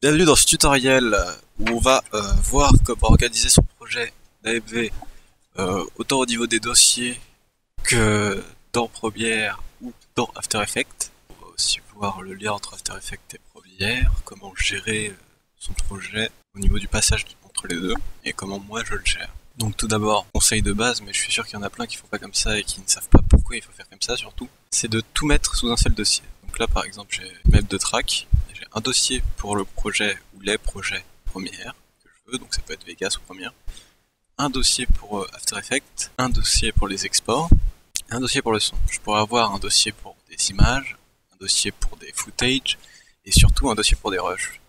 Bienvenue dans ce tutoriel où on va voir comment organiser son projet d'AMV autant au niveau des dossiers que dans Premiere ou dans After Effects. On va aussi voir le lien entre After Effects et Premiere, comment gérer son projet au niveau du passage entre les deux et comment moi je le gère. Donc tout d'abord, conseil de base, mais je suis sûr qu'il y en a plein qui font pas comme ça et qui ne savent pas pourquoi il faut faire comme ça surtout, c'est de tout mettre sous un seul dossier. Donc là par exemple j'ai Map de Track, j'ai un dossier pour le projet ou les projets Premiere que je veux, donc ça peut être Vegas ou Premiere, un dossier pour After Effects, un dossier pour les exports, un dossier pour le son. Je pourrais avoir un dossier pour des images, un dossier pour des footage et surtout un dossier pour des rushs.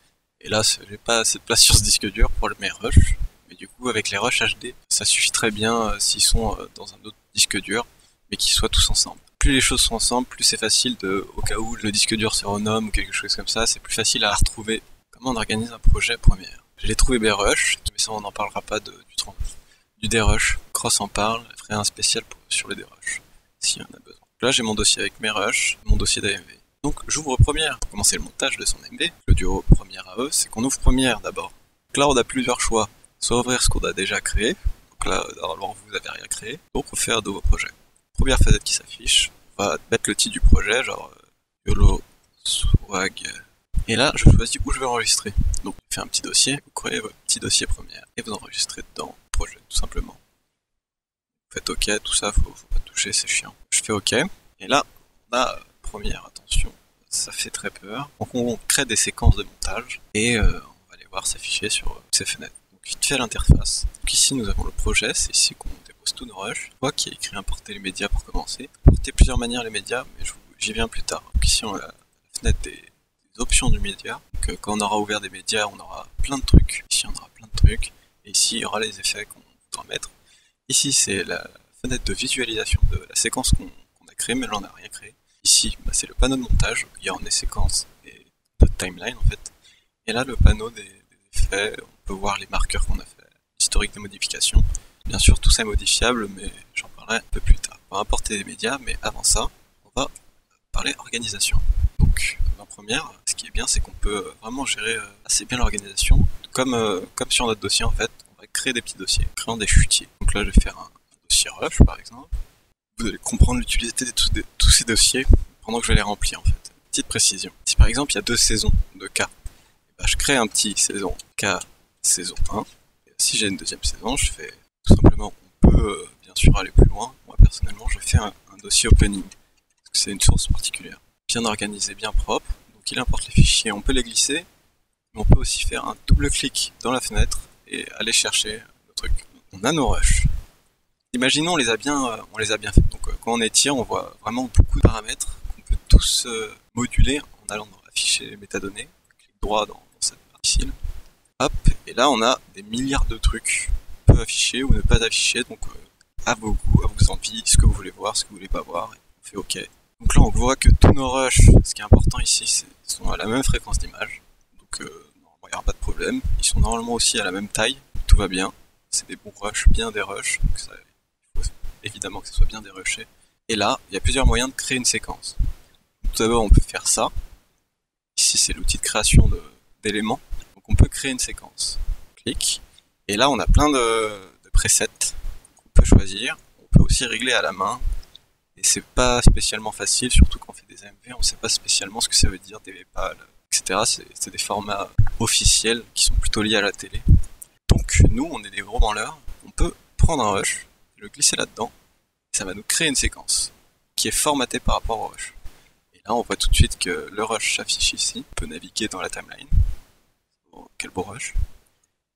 Et là j'ai pas assez de place sur ce disque dur pour mes rushs, mais du coup avec les rushs HD, ça suffit très bien s'ils sont dans un autre disque dur, mais qu'ils soient tous ensemble. Plus les choses sont ensemble, plus c'est facile au cas où le disque dur se renomme ou quelque chose comme ça, c'est plus facile à retrouver. Comment on organise un projet Premiere. J'ai trouvé mes rushs, mais ça on n'en parlera pas du DRush. Cross en parle, je ferai un spécial sur les DRush, s'il y en a besoin. Là j'ai mon dossier avec mes rushs, mon dossier d'AMV. Donc j'ouvre Premiere pour commencer le montage de son AMV. Le duo Premiere AE, c'est qu'on ouvre Premiere d'abord. Donc là on a plusieurs choix, soit ouvrir ce qu'on a déjà créé, donc là normalement vous n'avez rien créé, donc on fait un nouveau projet. Première fenêtre qui s'affiche, on va mettre le titre du projet, genre YOLO Swag. Et là, je choisis où je vais enregistrer. Donc, vous faites un petit dossier, vous créez votre petit dossier Premiere et vous enregistrez dedans le projet, tout simplement. Vous faites OK, tout ça, faut pas toucher, c'est chiant. Je fais OK, et là, on a Premiere, attention, ça fait très peur. Donc, on crée des séquences de montage et on va les voir s'afficher sur ces fenêtres. Donc, vite fait l'interface. Donc, ici, nous avons le projet, c'est ici qu'on dépose tous nos rushs. Moi qui ai écrit importer les médias pour commencer. Importer plusieurs manières les médias, mais j'y viens plus tard. Donc, ici, on a la fenêtre des options du média. Donc quand on aura ouvert des médias, on aura plein de trucs. Ici, on aura plein de trucs. Et ici, il y aura les effets qu'on voudra mettre. Ici, c'est la fenêtre de visualisation de la séquence qu'on a créée, mais là, on n'a rien créé. Ici, c'est le panneau de montage. Il y a des séquences et notre timeline, en fait. Et là, le panneau des effets, on peut voir les marqueurs qu'on a fait, l'historique des modifications. Bien sûr, tout ça est modifiable, mais j'en parlerai un peu plus tard. On va importer des médias, mais avant ça, on va parler organisation. Donc, en première, ce qui est bien, c'est qu'on peut vraiment gérer assez bien l'organisation. Comme sur notre dossier, en fait, on va créer des petits dossiers, en créant des chutiers. Donc là, je vais faire un dossier rush, par exemple. Vous allez comprendre l'utilité de tous ces dossiers pendant que je vais les remplir, en fait. Petite précision. Si par exemple, il y a deux saisons de K, bah, je crée un petit saison K, saison 1. Et si j'ai une deuxième saison, je fais tout simplement, on peut bien sûr aller plus loin. Moi, personnellement, je fais un dossier opening, parce que c'est une source particulière. Bien organisé, bien propre, donc il importe les fichiers, on peut les glisser, mais on peut aussi faire un double clic dans la fenêtre et aller chercher le truc. On a nos rushs. Imaginons on les a bien fait. Donc quand on étire, on voit vraiment beaucoup de paramètres qu'on peut tous moduler en allant afficher les métadonnées. Clic droit dans cette partie. Hop, et là on a des milliards de trucs. On peut afficher ou ne pas afficher, donc à vos goûts, à vos envies, ce que vous voulez voir, ce que vous voulez pas voir, et on fait OK. Donc là on voit que tous nos rushs, ce qui est important ici, sont à la même fréquence d'image. Donc normalement il n'y aura pas de problème. Ils sont normalement aussi à la même taille, tout va bien. C'est des bons rushs, bien des rushs. Donc ça, il faut évidemment que ce soit bien dérushé. Et là, il y a plusieurs moyens de créer une séquence. Tout d'abord on peut faire ça. Ici c'est l'outil de création d'éléments. Donc on peut créer une séquence. Clic. Et là on a plein de presets qu'on peut choisir. On peut aussi régler à la main. Et c'est pas spécialement facile, surtout quand on fait des AMV, on sait pas spécialement ce que ça veut dire, DVPAL, etc. C'est des formats officiels qui sont plutôt liés à la télé. Donc nous, on est des gros branleurs, on peut prendre un rush, le glisser là-dedans, et ça va nous créer une séquence qui est formatée par rapport au rush. Et là, on voit tout de suite que le rush s'affiche ici, on peut naviguer dans la timeline. Oh, quel beau rush.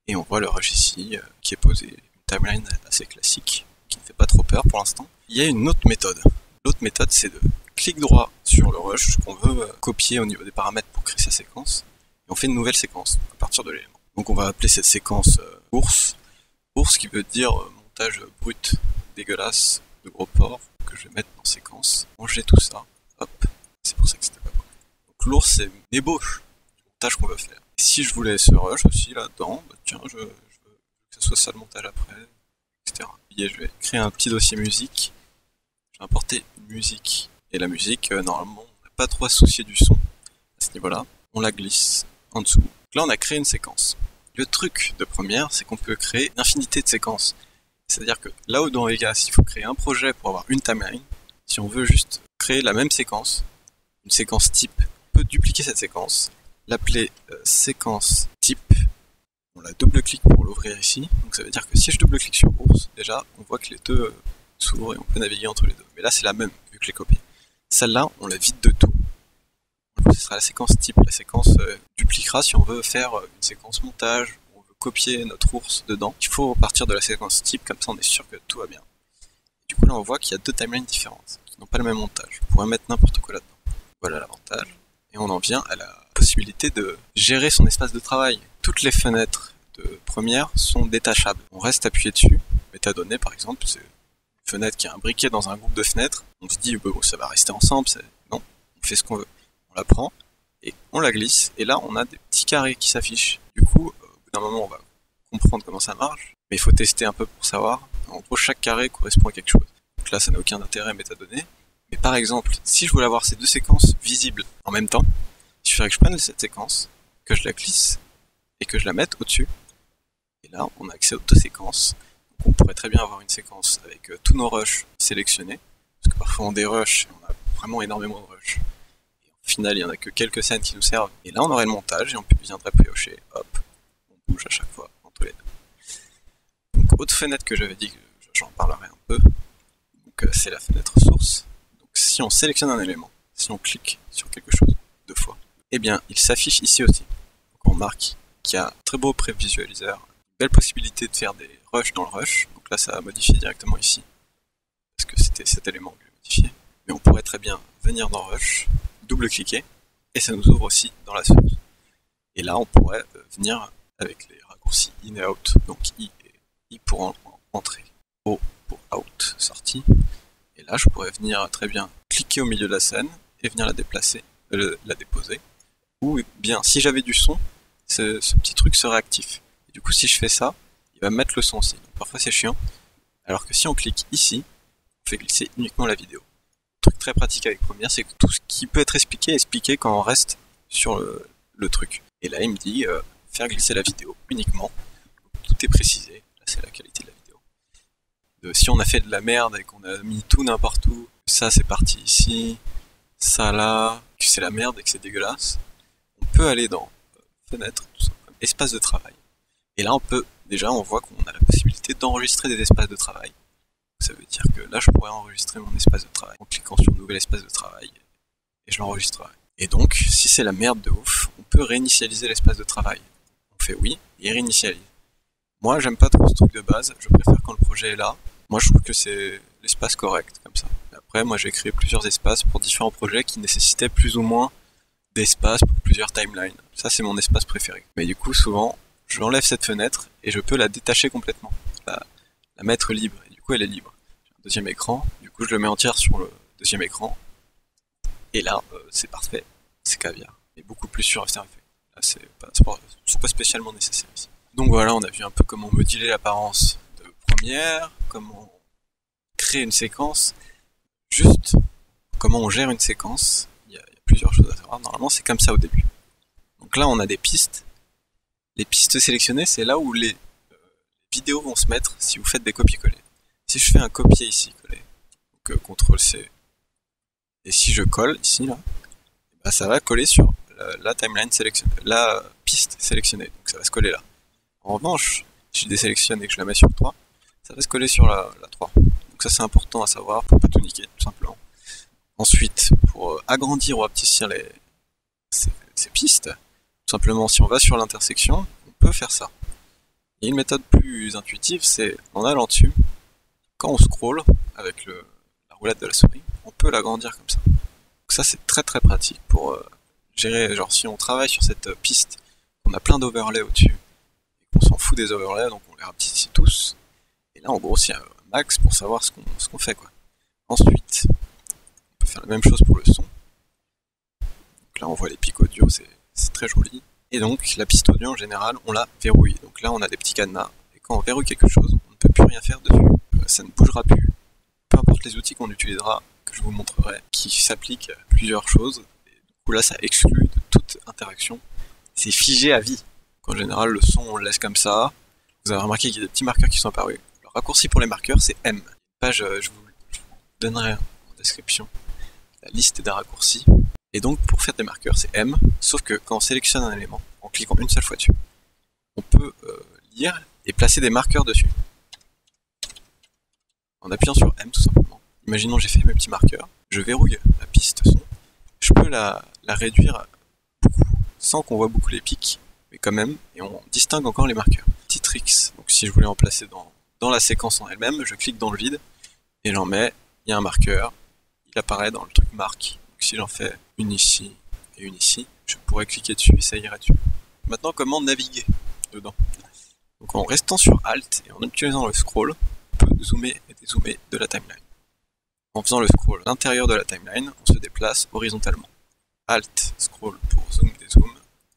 Et on voit le rush ici, qui est posé, une timeline assez classique, qui ne fait pas trop peur pour l'instant. Il y a une autre méthode. L'autre méthode, c'est de clic droit sur le rush qu'on veut copier au niveau des paramètres pour créer sa séquence. Et on fait une nouvelle séquence à partir de l'élément. Donc on va appeler cette séquence ours. Ours qui veut dire montage brut, dégueulasse, de gros porc, que je vais mettre en séquence. Ranger tout ça. Hop. C'est pour ça que c'était pas bon. Donc l'ours, c'est une ébauche du montage qu'on veut faire. Et si je voulais ce rush aussi là-dedans, bah tiens, je veux que ce soit ça le montage après, etc. Et je vais créer un petit dossier musique. Je vais importer une musique. Et la musique, normalement, on n'a pas trop à se soucier du son à ce niveau-là. On la glisse en dessous. Donc là, on a créé une séquence. Le truc de Premiere, c'est qu'on peut créer une infinité de séquences. C'est-à-dire que là où dans Vegas, il faut créer un projet pour avoir une timeline, si on veut juste créer la même séquence, une séquence type, on peut dupliquer cette séquence, l'appeler séquence type. On la double-clique pour l'ouvrir ici. Donc ça veut dire que si je double-clique sur ours, déjà, on voit que les deux s'ouvrent et on peut naviguer entre les deux. Mais là, c'est la même, vu que je l'ai copiée. Celle-là, on la vide de tout. Donc, ce sera la séquence type. La séquence dupliquera si on veut faire une séquence montage, on veut copier notre ours dedans. Il faut partir de la séquence type, comme ça on est sûr que tout va bien. Du coup là on voit qu'il y a deux timelines différentes, qui n'ont pas le même montage. On pourrait mettre n'importe quoi là-dedans. Voilà l'avantage. Et on en vient à la possibilité de gérer son espace de travail. Toutes les fenêtres de Premiere sont détachables. On reste appuyé dessus. Métadonnées par exemple, c'est une fenêtre qui a un briquet dans un groupe de fenêtres. On se dit bon, ça va rester ensemble. Non, on fait ce qu'on veut. On la prend et on la glisse. Et là on a des petits carrés qui s'affichent. Du coup, au bout d'un moment on va comprendre comment ça marche. Mais il faut tester un peu pour savoir. En gros, chaque carré correspond à quelque chose. Donc là, ça n'a aucun intérêt métadonnées. Mais par exemple, si je voulais avoir ces deux séquences visibles en même temps, il suffirait que je prenne cette séquence, que je la glisse et que je la mette au-dessus. Et là, on a accès aux deux séquences. Donc on pourrait très bien avoir une séquence avec tous nos rushs sélectionnés. Parce que parfois on dérush et on a vraiment énormément de rushs. Et au final, il n'y en a que quelques scènes qui nous servent. Et là, on aurait le montage et on viendrait piocher. Hop, on bouge à chaque fois entre les deux. Donc, autre fenêtre que j'avais dit, j'en parlerai un peu. Donc, c'est la fenêtre source. Donc, si on sélectionne un élément, si on clique sur quelque chose deux fois, eh bien, il s'affiche ici aussi. Donc, on remarque qu'il y a un très beau prévisualiseur, une belle possibilité de faire des rushs dans le rush. Donc là, ça va modifier directement ici, parce que c'était cet élément que j'ai modifié. Mais on pourrait très bien venir dans rush, double-cliquer, et ça nous ouvre aussi dans la source. Et là, on pourrait venir avec les raccourcis in et out, donc I pour entrer, O pour out, sortie. Et là, je pourrais venir très bien cliquer au milieu de la scène et venir la déplacer, la déposer. Ou bien, si j'avais du son, ce petit truc serait actif. Et du coup, si je fais ça, il va me mettre le son aussi. Donc, parfois, c'est chiant. Alors que si on clique ici, on fait glisser uniquement la vidéo. Le truc très pratique avec Premiere, c'est que tout ce qui peut être expliqué est expliqué quand on reste sur le truc. Et là, il me dit faire glisser la vidéo uniquement. Tout est précisé. Là, c'est la qualité de la vidéo. Si on a fait de la merde et qu'on a mis tout n'importe où, ça c'est parti ici, ça là, que c'est la merde et que c'est dégueulasse, on peut aller dans fenêtre, tout simplement, espace de travail. Et là, on voit qu'on a la possibilité d'enregistrer des espaces de travail. Ça veut dire que là, je pourrais enregistrer mon espace de travail en cliquant sur nouvel espace de travail et je l'enregistrerai. Et donc, si c'est la merde de ouf, on peut réinitialiser l'espace de travail. On fait oui et réinitialise. Moi, j'aime pas trop ce truc de base, je préfère quand le projet est là. Moi, je trouve que c'est l'espace correct, comme ça. Et après, moi, j'ai créé plusieurs espaces pour différents projets qui nécessitaient plus ou moins d'espace pour plusieurs timelines. Ça, c'est mon espace préféré. Mais du coup, souvent, je enlève cette fenêtre et je peux la détacher complètement, la mettre libre. Et du coup, elle est libre. J'ai un deuxième écran, du coup, je le mets entière sur le deuxième écran. Et là, c'est parfait, c'est caviar. Et beaucoup plus sur After Effects. Là, c'est pas spécialement nécessaire ici. Donc voilà, on a vu un peu comment moduler l'apparence de Premiere, comment créer une séquence, juste comment on gère une séquence. Il y a plusieurs choses à savoir. Normalement, c'est comme ça au début. Donc là, on a des pistes. Les pistes sélectionnées, c'est là où les vidéos vont se mettre si vous faites des copier-coller. Si je fais un copier ici, coller, donc CTRL-C, et si je colle ici, là, bah, ça va coller sur la timeline sélectionnée, la piste sélectionnée, donc ça va se coller là. En revanche, si je désélectionne et que je la mets sur 3, ça va se coller sur la 3. Donc ça c'est important à savoir pour pas tout niquer, tout simplement. Ensuite, pour agrandir ou apesantir ces pistes, tout simplement si on va sur l'intersection, on peut faire ça. Il y a une méthode plus intuitive, c'est en allant dessus, quand on scrolle avec la roulette de la souris, on peut l'agrandir comme ça. Donc ça c'est très très pratique pour gérer, genre si on travaille sur cette piste, on a plein d'overlays au-dessus, et qu'on s'en fout des overlays, donc on les rapetisse tous, et là on grossit un max pour savoir ce qu'on fait quoi. Ensuite, on peut faire la même chose pour le son. Donc là on voit les pics audio, c'est très joli. Et donc la piste audio en général, on la verrouille. Donc là on a des petits cadenas, et quand on verrouille quelque chose, on ne peut plus rien faire dessus. Ça ne bougera plus. Peu importe les outils qu'on utilisera, que je vous montrerai, qui s'appliquent à plusieurs choses. Et du coup là ça exclut de toute interaction c'est figé à vie. En général, le son, on le laisse comme ça. Vous avez remarqué qu'il y a des petits marqueurs qui sont apparus. Le raccourci pour les marqueurs, c'est M. Page, je vous donnerai en description la liste des raccourcis. Et donc, pour faire des marqueurs, c'est M, sauf que quand on sélectionne un élément, en cliquant une seule fois dessus, on peut lire et placer des marqueurs dessus. En appuyant sur M, tout simplement. Imaginons j'ai fait mes petits marqueurs, je verrouille ma piste son, je peux la réduire beaucoup, sans qu'on voit beaucoup les pics, mais quand même, et on distingue encore les marqueurs. Petit tricks, donc si je voulais en placer dans la séquence en elle-même, je clique dans le vide, et j'en mets, il y a un marqueur, il apparaît dans le truc marque. Donc si j'en fais une ici et une ici, je pourrais cliquer dessus et ça irait dessus. Maintenant, comment naviguer dedans? Donc en restant sur Alt et en utilisant le scroll, on peut zoomer et dézoomer de la timeline. En faisant le scroll à l'intérieur de la timeline, on se déplace horizontalement. Alt, scroll pour zoom, dézoom,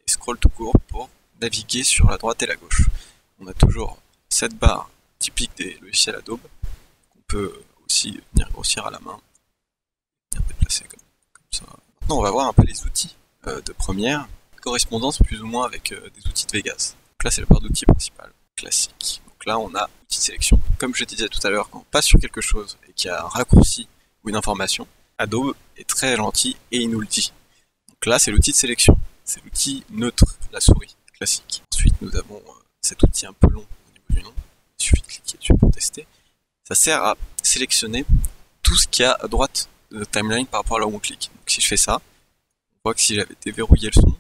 et scroll tout court pour naviguer sur la droite et la gauche. On a toujours cette barre typique des logiciels Adobe, qu'on peut aussi venir grossir à la main, venir déplacer comme ça. Maintenant, on va voir un peu les outils de Premiere, correspondance plus ou moins avec des outils de Vegas. Donc là, c'est la barre d'outils principale, classique. Donc là, on a outil de sélection. Comme je disais tout à l'heure, quand on passe sur quelque chose et qu'il y a un raccourci ou une information, Adobe est très gentil et il nous le dit. Donc là, c'est l'outil de sélection. C'est l'outil neutre, la souris, classique. Ensuite, nous avons cet outil un peu long au niveau du nom. Il suffit de cliquer dessus pour tester. Ça sert à sélectionner tout ce qu'il y a à droite de notre timeline par rapport à là où on clique. Donc si je fais ça, on voit que si j'avais déverrouillé le son,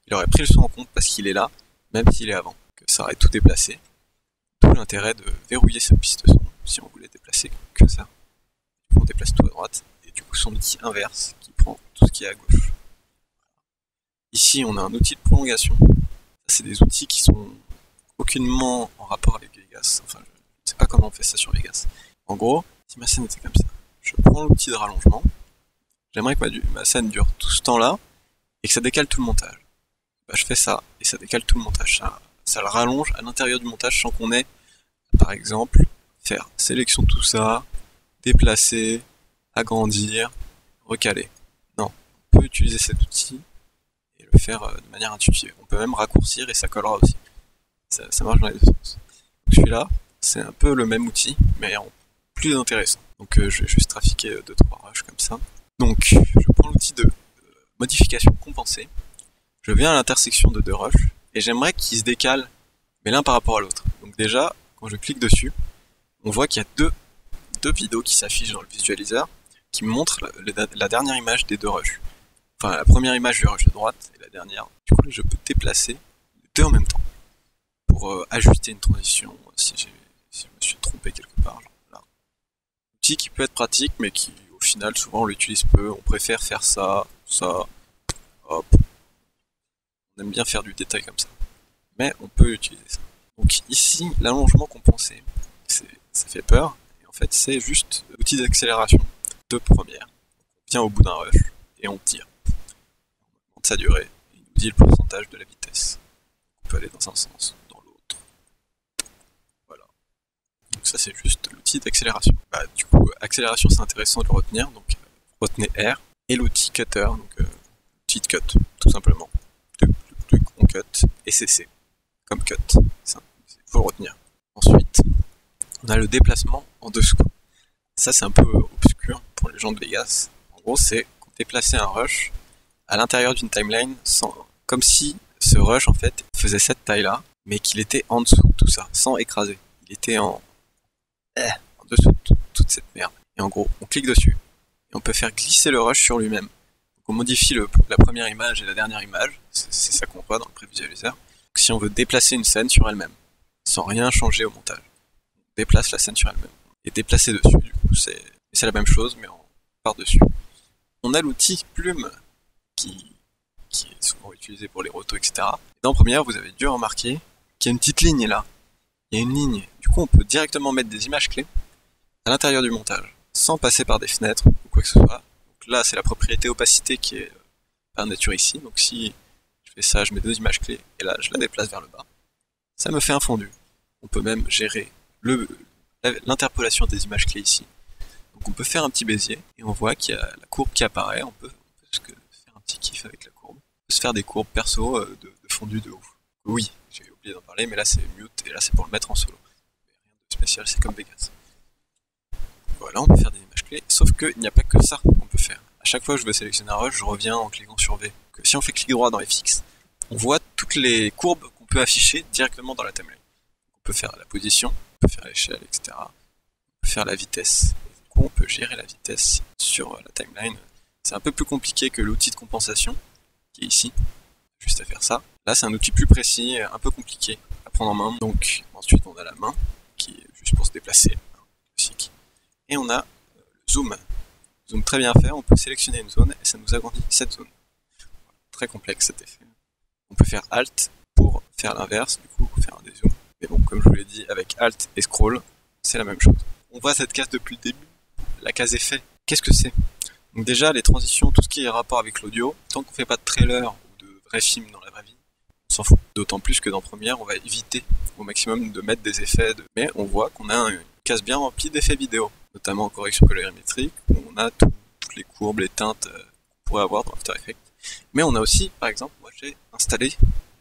il aurait pris le son en compte parce qu'il est là, même s'il est avant. Que ça aurait tout déplacé. D'où l'intérêt de verrouiller cette piste son si on voulait déplacer que ça. Du coup, on déplace tout à droite et du coup son outil inverse qui prend tout ce qui est à gauche. Ici, on a un outil de prolongation. C'est des outils qui sont aucunement en rapport avec Vegas. Enfin, je ne sais pas comment on fait ça sur Vegas. En gros, si ma scène était comme ça, je prends l'outil de rallongement. J'aimerais que ma scène dure tout ce temps-là et que ça décale tout le montage. Bah, je fais ça et ça décale tout le montage. Ça le rallonge à l'intérieur du montage sans qu'on ait, par exemple, faire sélection de tout ça, déplacer, agrandir, recaler. Non, on peut utiliser cet outil et le faire de manière intuitive. On peut même raccourcir et ça collera aussi. Ça marche dans les deux sens. Celui-là, c'est un peu le même outil, mais en plus intéressant. Donc je vais juste trafiquer 2-3 rushs comme ça. Donc je prends l'outil de modification compensée. Je viens à l'intersection de deux rushs et j'aimerais qu'ils se décalent, mais l'un par rapport à l'autre. Donc déjà, quand je clique dessus, on voit qu'il y a deux vidéos qui s'affichent dans le visualiseur qui me montrent la dernière image des deux rushs. Enfin, la première image du rush de droite et la dernière. Du coup, je peux déplacer les deux en même temps pour ajuster une transition si je me suis trompé quelque part. Genre là. Outil qui peut être pratique, mais qui, au final, souvent on l'utilise peu. On préfère faire ça, hop. On aime bien faire du détail comme ça. Mais on peut utiliser ça. Donc ici, l'allongement compensé, ça fait peur. Et en fait, c'est juste l'outil d'accélération de Premiere. On vient au bout d'un rush et on tire. On augmente sa durée. Et il nous dit le pourcentage de la vitesse. On peut aller dans un sens, dans l'autre. Voilà. Donc ça, c'est juste l'outil d'accélération. Bah, du coup, accélération, c'est intéressant de le retenir. Donc retenez R. Et l'outil cutter, donc l'outil de cut, tout simplement. On cut et CC comme cut. Ça, il faut le retenir. Ensuite, on a le déplacement en dessous. Ça, c'est un peu obscur pour les gens de Vegas. En gros, c'est déplacer un rush à l'intérieur d'une timeline comme si ce rush, en fait, faisait cette taille-là, mais qu'il était en dessous de tout ça, sans écraser. Il était en dessous de toute cette merde. Et en gros, on clique dessus et on peut faire glisser le rush sur lui-même. On modifie la première image et la dernière image, c'est ça qu'on voit dans le prévisualiseur. Donc, si on veut déplacer une scène sur elle-même, sans rien changer au montage, on déplace la scène sur elle-même. Et déplacer dessus, du coup, c'est la même chose, mais par-dessus. On a l'outil plume, qui est souvent utilisé pour les rotos, etc. Et dans Premiere, vous avez dû remarquer qu'il y a une petite ligne là. Il y a une ligne. Du coup, on peut directement mettre des images clés à l'intérieur du montage, sans passer par des fenêtres ou quoi que ce soit. Là, c'est la propriété opacité qui est par nature ici. Donc si je fais ça, je mets deux images clés, et là, je la déplace vers le bas. Ça me fait un fondu. On peut même gérer l'interpolation des images clés ici. Donc on peut faire un petit bézier, et on voit qu'il y a la courbe qui apparaît. On peut se faire un petit kiff avec la courbe. On peut se faire des courbes perso de fondu de ouf. Oui, j'ai oublié d'en parler, mais là c'est mute et là c'est pour le mettre en solo. Rien de spécial, c'est comme Vegas. Voilà, on peut faire des images clés, sauf qu'il n'y a pas que ça qu'on peut faire. À chaque fois que je veux sélectionner un rush, je reviens en cliquant sur V. Que si on fait clic droit dans FX, on voit toutes les courbes qu'on peut afficher directement dans la timeline. On peut faire la position, on peut faire l'échelle, etc. On peut faire la vitesse. Du coup, on peut gérer la vitesse sur la timeline. C'est un peu plus compliqué que l'outil de compensation, qui est ici. Juste à faire ça. Là, c'est un outil plus précis, un peu compliqué à prendre en main. Donc, ensuite, on a la main, qui est juste pour se déplacer, classique. Et on a le zoom. Zoom très bien fait, on peut sélectionner une zone et ça nous agrandit cette zone. Très complexe cet effet. On peut faire Alt pour faire l'inverse, du coup, faire un dézoom. Mais bon, comme je vous l'ai dit, avec Alt et Scroll, c'est la même chose. On voit cette case depuis le début, la case effet. Qu'est-ce que c'est? Donc déjà, les transitions, tout ce qui est rapport avec l'audio, tant qu'on fait pas de trailer ou de vrais films dans la vraie vie, on s'en fout. D'autant plus que dans Premiere, on va éviter au maximum de mettre des effets. Mais on voit qu'on a une case bien remplie d'effets vidéo, notamment en correction colorimétrique, où on a toutes les courbes, les teintes qu'on pourrait avoir dans After Effects. Mais on a aussi, par exemple, moi j'ai installé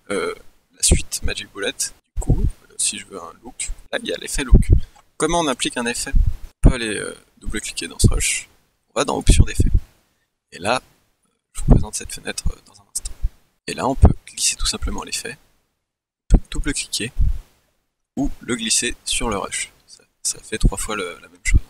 la suite Magic Bullet. Du coup, si je veux un look, là il y a l'effet look. Comment on applique un effet? On peut aller double-cliquer dans ce rush. On va dans Options d'effet. Et là, je vous présente cette fenêtre dans un instant. Et là, on peut glisser tout simplement l'effet. On peut double-cliquer ou le glisser sur le rush. Ça fait 3 fois la même chose.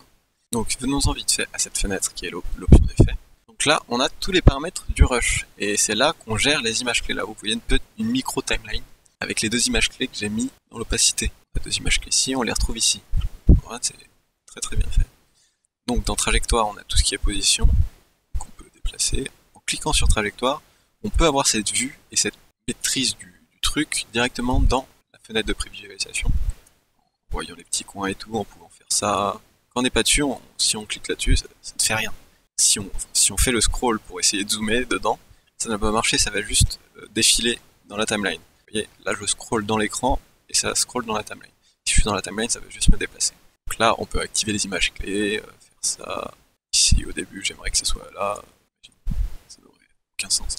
Donc venons-en vite fait à cette fenêtre qui est l'option d'effet. Donc là, on a tous les paramètres du rush. Et c'est là qu'on gère les images clés. Là, vous voyez une micro timeline avec les 2 images clés que j'ai mis dans l'opacité. Les 2 images clés ici, on les retrouve ici. Voilà, c'est très très bien fait. Donc dans trajectoire, on a tout ce qui est position qu'on peut déplacer. En cliquant sur trajectoire, on peut avoir cette vue et cette maîtrise du truc directement dans la fenêtre de prévisualisation. En voyant les petits coins et tout, en pouvant faire ça. Quand on n'est pas dessus, si on clique là-dessus, ça ne fait rien. Si on fait le scroll pour essayer de zoomer dedans, ça n'a pas marché, ça va juste défiler dans la timeline. Vous voyez, là je scroll dans l'écran et ça scroll dans la timeline. Si je suis dans la timeline, ça va juste me déplacer. Donc là, on peut activer les images clés, faire ça. Ici, au début, j'aimerais que ce soit là. Ça n'aurait aucun sens.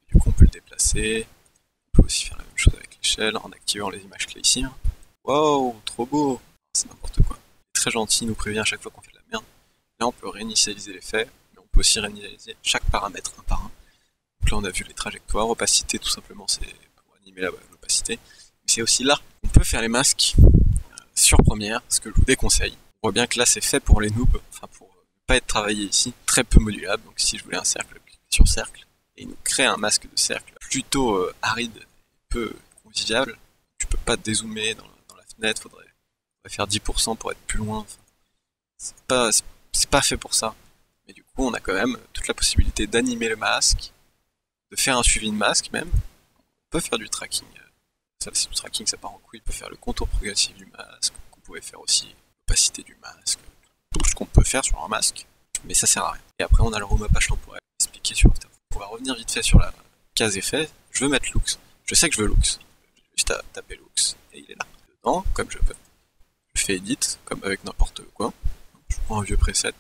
Du coup, on peut le déplacer. On peut aussi faire la même chose avec l'échelle en activant les images clés ici. Wow, trop beau! C'est n'importe quoi. Il est très gentil, il nous prévient à chaque fois qu'on fait de la merde. Là, on peut réinitialiser l'effet, mais on peut aussi réinitialiser chaque paramètre un par un. Donc là, on a vu les trajectoires, opacité, tout simplement, c'est pour animer l'opacité. Mais c'est aussi là qu'on peut faire les masques sur Premiere, ce que je vous déconseille. On voit bien que là, c'est fait pour les noobs, enfin pour ne pas être travaillé ici, très peu modulable. Donc si je voulais un cercle, clique sur cercle, et il nous crée un masque de cercle plutôt aride, peu convivial. Tu peux pas dézoomer dans la fenêtre, faudrait faire 10% pour être plus loin. Enfin, c'est pas fait pour ça. Mais du coup, on a quand même toute la possibilité d'animer le masque, de faire un suivi de masque même. On peut faire du tracking. Ça, c'est du tracking, ça part en couille. On peut faire le contour progressif du masque. On pouvait faire aussi l'opacité du masque. Tout ce qu'on peut faire sur un masque. Mais ça sert à rien. Et après, on a le remapage temporel expliqué sur After. On va revenir vite fait sur la case effet. Je veux mettre looks. Je sais que je veux looks. J'ai juste à taper looks et il est là. Dedans, comme je veux. Je fais edit, comme avec n'importe quoi. Je prends un vieux preset.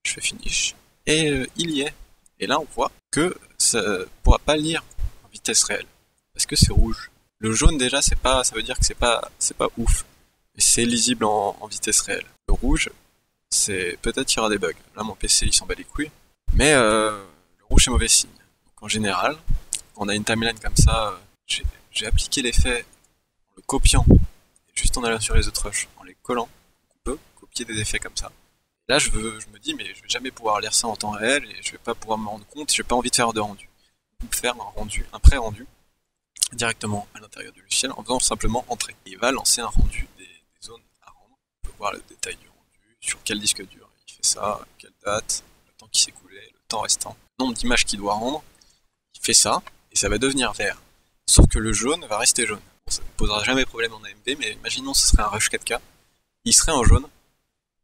Je fais finish. Et il y est. Et là, on voit que ça ne pourra pas lire en vitesse réelle. Parce que c'est rouge. Le jaune, déjà, ça veut dire que c'est pas ouf. Mais c'est lisible en vitesse réelle. Le rouge, c'est peut-être qu'il y aura des bugs. Là, mon PC, il s'en bat les couilles. Mais le rouge, c'est mauvais signe. Donc, en général, quand on a une timeline comme ça, j'ai appliqué l'effet en le copiant. Et juste en allant sur les autres rushs, en les collant. On peut copier des effets comme ça. Là, je me dis, mais je vais jamais pouvoir lire ça en temps réel et je vais pas pouvoir me rendre compte, j'ai pas envie de faire de rendu. On peut faire un pré-rendu directement à l'intérieur du logiciel en faisant simplement entrer. Il va lancer un rendu des zones à rendre. On peut voir le détail du rendu, sur quel disque dur il fait ça, quelle date, le temps qui s'est écoulé, le temps restant, le nombre d'images qu'il doit rendre. Il fait ça et ça va devenir vert. Sauf que le jaune va rester jaune. Bon, ça ne posera jamais problème en AMD, mais imaginons que ce serait un rush 4K. Il serait en jaune.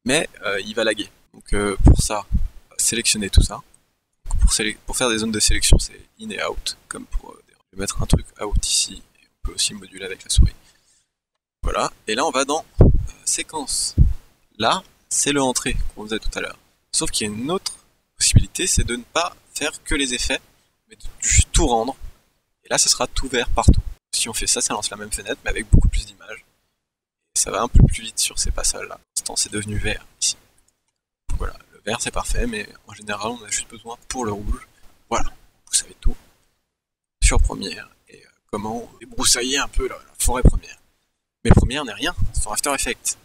Mais il va laguer. Donc pour ça, sélectionner tout ça. Donc, pour faire des zones de sélection, c'est in et out, comme pour mettre un truc out ici, et on peut aussi moduler avec la souris. Voilà, et là on va dans séquence. Là, c'est le entrée qu'on faisait tout à l'heure. Sauf qu'il y a une autre possibilité, c'est de ne pas faire que les effets, mais de juste tout rendre. Et là, ça sera tout vert partout. Si on fait ça, ça lance la même fenêtre, mais avec beaucoup plus d'images. Et ça va un peu plus vite sur ces passages-là. Pour l'instant, c'est devenu vert ici. Donc voilà, le vert c'est parfait, mais en général, on a juste besoin pour le rouge. Voilà, vous savez tout sur Premiere et comment débroussailler un peu la forêt Premiere. Mais Premiere n'est rien, c'est After Effects.